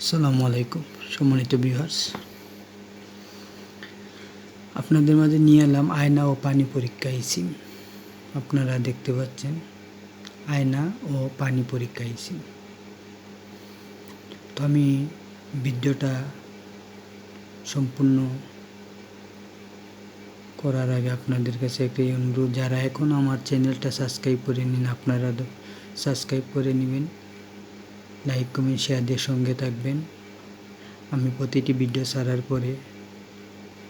আসসালামু আলাইকুম সম্মানিত ভিউয়ার্স, আপনাদের মাঝে নিয়ে এলাম আয়না ও পানি পরীক্ষা ইসিম। আপনারা দেখতে পাচ্ছেন আয়না ও পানি পরীক্ষা ইসিম। তো আমি ভিডিওটা সম্পূর্ণ করার আগে আপনাদের কাছে একটি অনুরোধ, যারা এখন আমার চ্যানেলটা সাবস্ক্রাইব করে নিন, আপনারা সাবস্ক্রাইব করে নেবেন, লাইক কমেন্ট শেয়ার দিয়ে সঙ্গে থাকবেন। আমি প্রতিটি ভিডিও ছাড়ার পরে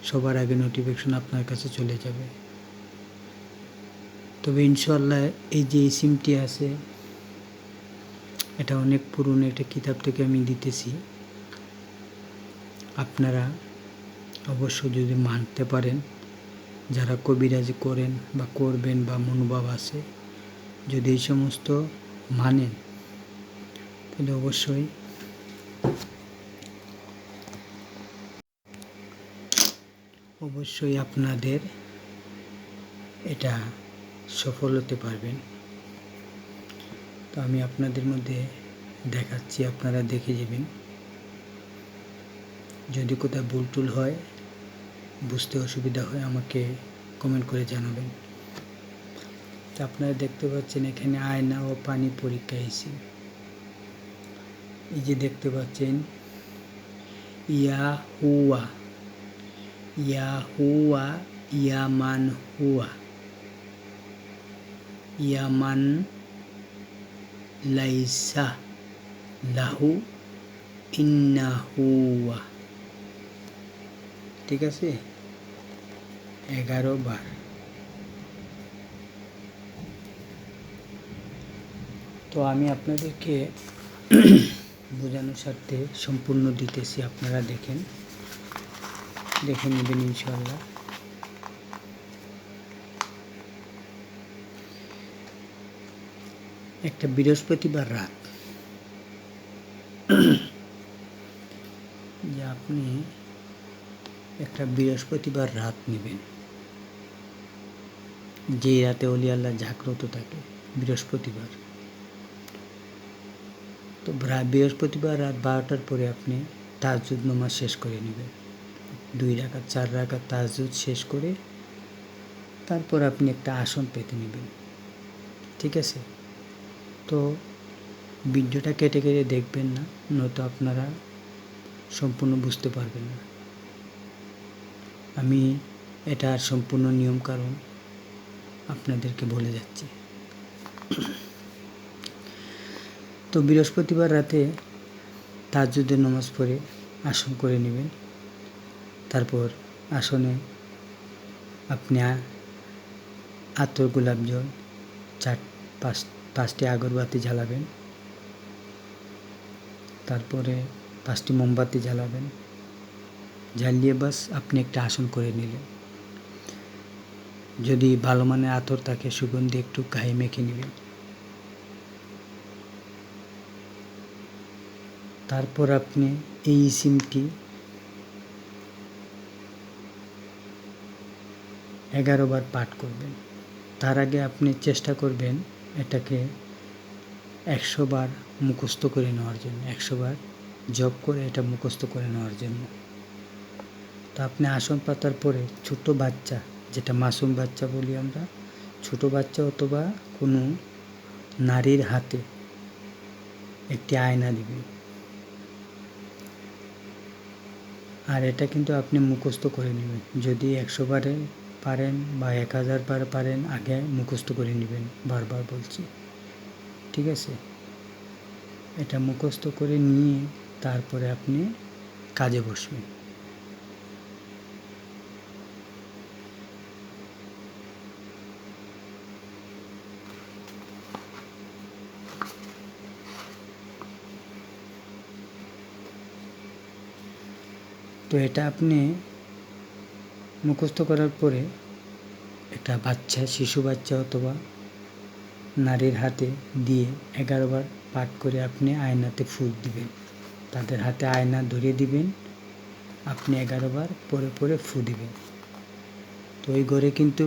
সবার আগে নোটিফিকেশন আপনার কাছে চলে যাবে। তবে ইনশাআল্লাহ এই যে সিমটি আছে এটা অনেক পুরনো, একটা কিতাব থেকে আমি দিতেছি। আপনারা অবশ্য যদি মানতে পারেন, যারা কবিরাজি করেন বা করবেন বা মনোভাব আছে, যদি এই সমস্ত মানেন তাহলে অবশ্যই আপনাদের এটা সফল হতে পারবেন। তো আমি আপনাদের মধ্যে দেখাচ্ছি, আপনারা দেখে যাবেন। যদি কোথাও ভুল টুল হয়, বুঝতে অসুবিধা হয়, আমাকে কমেন্ট করে জানাবেন। তো আপনারা দেখতে পাচ্ছেন এখানে আয়না ও পানি পরীক্ষা এসে, এই যে দেখতে পাচ্ছেন ইয়াহুয়া ইয়াহুয়া ইয়ামান হুয়া ইয়ামান লাইসা লাহু ইন্নাহুয়া। ঠিক আছে, 11 বার। তো আমি আপনাদেরকে বোঝানোর স্বার্থে সম্পূর্ণ দিতেছি, আপনারা দেখে নেবেন ইনশাআল্লাহ। একটা বৃহস্পতিবার রাত, যে আপনি একটা বৃহস্পতিবার রাত নেবেন, যে রাতে অলি আল্লাহ জাগ্রত থাকে, বৃহস্পতিবার। তো বৃহস্পতিবার রাত 12টার পরে আপনি তাহাজ্জুদ নামাজ শেষ করে নেবেন, 2 রাকাত 4 রাকাত তাহাজ্জুদ শেষ করে তারপর আপনি একটা আসন পেতে নেবেন। ঠিক আছে, তো ভিডিওটা কেটে কেটে দেখবেন না, নয়তো আপনারা সম্পূর্ণ বুঝতে পারবেন না। আমি এটার সম্পূর্ণ নিয়ম কারণ আপনাদেরকে বলে যাচ্ছি। তো বৃহস্পতিবার রাতে তাহাজ্জুদের নামাজ পড়ে আসন করে নেবেন। তারপর আসনে আপনি আতর, গোলাপ জল, 5টি আগরবাতি জ্বালাবেন। তারপরে 5টি মোমবাতি জ্বালাবেন, জ্বালিয়ে বাস আপনি একটা আসন করে নিলেন। যদি ভালো মানের আতর থাকে, সুগন্ধি একটু গায়ে মেখে নেবেন। তারপর আপনি এই সিমটি 11 বার পাঠ করবেন। তার আগে আপনি চেষ্টা করবেন এটাকে 100 বার মুখস্থ করে নেওয়ার জন্য, 100 বার জপ করে এটা মুখস্থ করে নেওয়ার জন্য। তো আপনি আসন পাতার পরে ছোট বাচ্চা, যেটা মাসুম বাচ্চা বলি আমরা, ছোট বাচ্চা অথবা কোনো নারীর হাতে একটি আয়না দিবেন। আর এটা কিন্তু আপনি মুখস্থ করে নেবেন। যদি 100 বারে পারেন বা 1000 বার পারেন, আগে মুখস্থ করে নেবেন, বারবার বলছি। ঠিক আছে, এটা মুখস্থ করে নিয়ে তারপরে আপনি কাজে বসবেন। তো এটা আপনি মুখস্থ করার পরে একটা বাচ্চা, শিশু বাচ্চা অথবা নারীর হাতে দিয়ে 11 বার পাঠ করে আপনি আয়নাতে ফুঁক দিবেন। তাদের হাতে আয়না ধরিয়ে দিবেন, আপনি 11 বার পরে পরে ফু দিবেন। তো ওই ঘরে কিন্তু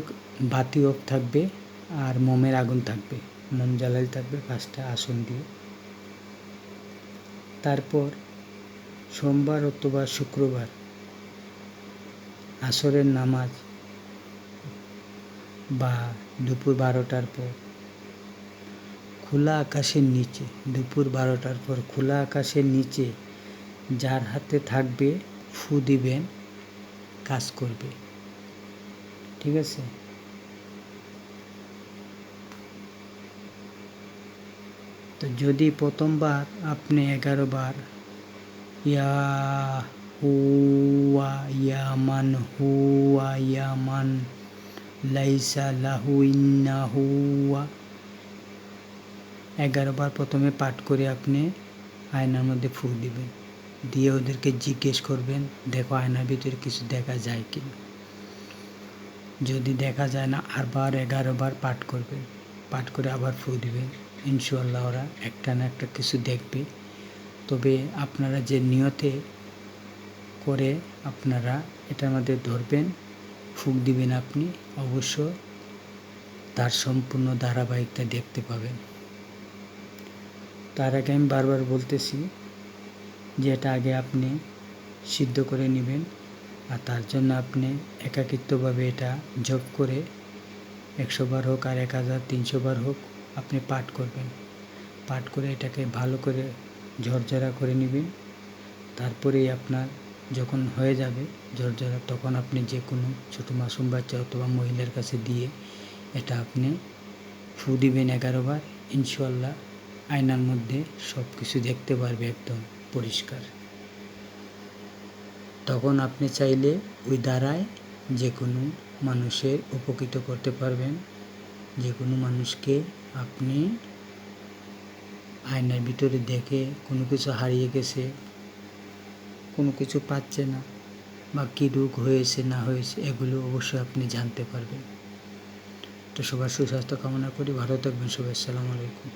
বাতি অফ থাকবে আর মোমের আগুন থাকবে, মোম জ্বালাইতে থাকবে 5টা আসন দিয়ে। তারপর সোমবার অথবা শুক্রবার আসরের নামাজ বা দুপুর 12টার পর খোলা আকাশের নিচে, দুপুর 12টার পর খোলা আকাশের নিচে যার হাতে থাকবে ফু দিবেন, কাজ করবে। ঠিক আছে? তো যদি প্রথমবার আপনি 11 বার ইয়া হুয়া ইয়ামান হুয়া ইয়ামান লাইসা লাহু ইন্না হুয়া 11 বার প্রথমে পাঠ করে আপনি আয়নার মধ্যে ফু দিবেন, দিয়ে ওদেরকে জিজ্ঞেস করবেন, দেখো আয়নার ভিতরে কিছু দেখা যায় কিনা। যদি দেখা যায় না, আবার 11 বার পাঠ করবেন, পাঠ করে আবার ফু দিবেন। ইনশাআল্লাহ ওরা একটা না একটা কিছু দেখবে। তবে আপনারা যে নিয়তে করে আপনারা এটার মধ্যে ধরবেন, ফুঁক দিবেন, আপনি অবশ্য তার সম্পূর্ণ ধারাবাহিকতা দেখতে পাবেন। তার আগে আমি বারবার বলতেছি যে এটা আগে আপনি সিদ্ধ করে নেবেন, আর তার জন্য আপনি একাকিত্বভাবে এটা জপ করে 100 বার হোক আর 1300 বার হোক আপনি পাঠ করবেন। পাঠ করে এটাকে ভালো করে ঝরঝরা করে নেবেন। তারপরেই আপনার যখন হয়ে যাবে ঝরঝরা, তখন আপনি যে কোনো ছোটো মাসুম বাচ্চা অথবা মহিলার কাছে দিয়ে এটা আপনি ফু দিবেন 11 বার। ইনশাআল্লাহ আয়নার মধ্যে সব কিছু দেখতে পারবে একদম পরিষ্কার। তখন আপনি চাইলে ওই দ্বারায় যে কোনো মানুষের উপকৃত করতে পারবেন। যে কোনো মানুষকে আপনি আয়নার ভিতরে দেখে কোনো কিছু হারিয়ে গেছে, কোনো কিছু পাচ্ছে না, বা কী রোগ হয়েছে না হয়েছে, এগুলো অবশ্যই আপনি জানতে পারবেন। তো সবার সুস্বাস্থ্য কামনা করি, ভালো থাকবেন সবাই। আসসালামু আলাইকুম।